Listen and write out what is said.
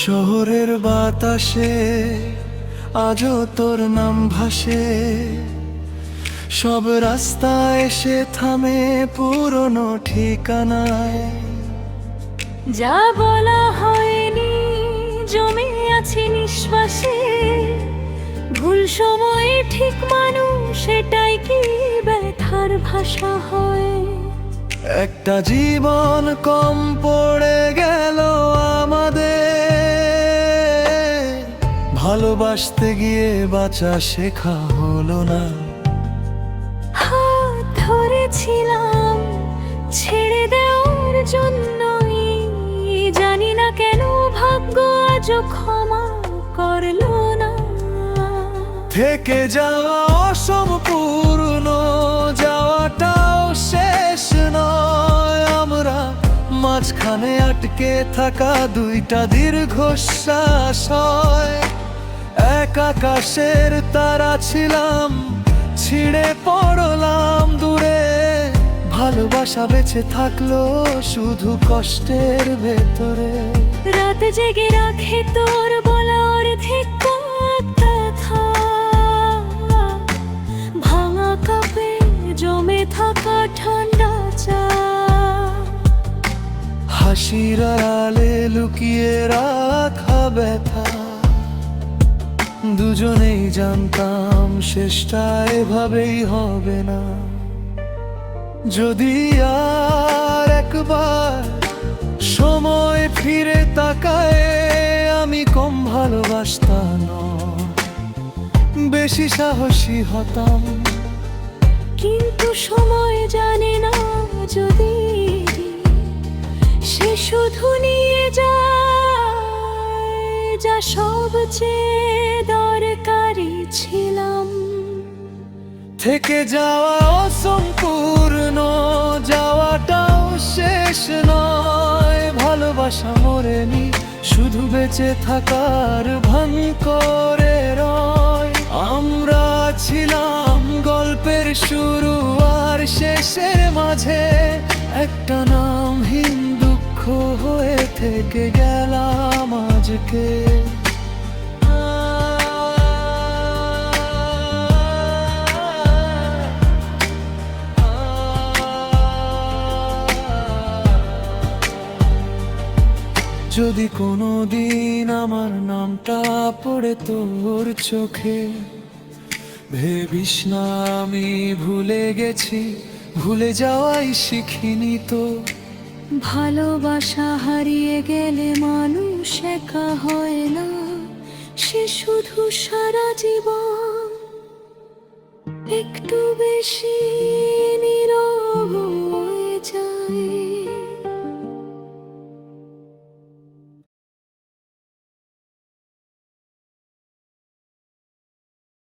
শহরের বাতাসে আজও তোর নাম ভাসে, সব রাস্তা এসে থামে পুরনো ঠিকানায়। যা বলা হয়নি জমে আছে নিঃশ্বাসে, ভুল সময়ে ঠিক মানুষ সেটাই কি ব্যথার ভাষা হয়। একটা জীবন কম পড়ে গেল আমাদের, ভালোবাসতে গিয়ে বাঁচা শেখা হলো না। হাত ধরেছিলাম ছেড়ে দেওয়ার জন্যই, জানি না কেন ভাগ্য আজও ক্ষমা করলো না। থেকে যাওয়া অসম্পূর্ণ, যাওয়াটাও শেষ নয়। আমরা মাঝখানে আটকে থাকা দুইটা দীর্ঘশ্বাস হয়। এক আকাশের তারা ছিলাম, ছিঁড়ে পড়লাম দূরে। ভালোবাসা বেঁচে থাকলো শুধু কষ্টের ভেতরে। রাত জেগে রাখে তোর বলা অর্ধেক কথা, ভাঙা কাপে জমে থাকা ঠান্ডা চা। হাসির আড়ালে লুকিয়ে রাখা ব্যথা, দুজনেই জানতাম শেষটা এভাবেই হবে না। যদি আর একবার সময় ফিরে তাকায়, আমি কম ভালোবাসতাম না, বেশি সাহসী হতাম। কিন্তু সময় জানে না যদি সে শুধু নিয়ে যায় যা সবচেয়ে দরকারি ছিলাম। থেকে যাওয়া অসম্পূর্ণ, যাওয়াটাও শেষ নয়। ভালোবাসা মরেনি, শুধু বেঁচে থাকার ভান করে রয়। আমরা ছিলাম গল্পের শুরু আর শেষের মাঝে, একটা নামহীন দুঃখ হয়ে থেকে গেলাম আজকে। যদি কোনো দিন আমার নামটা পড়ে তোর চোখে, ভেবিস না আমি ভুলে গেছি, ভুলে যাওয়াই শিখিনি তো। ভালোবাসা হারিয়ে গেলে মানুষ একা হয় না, সে শুধু সারা জীবন একটু বেশি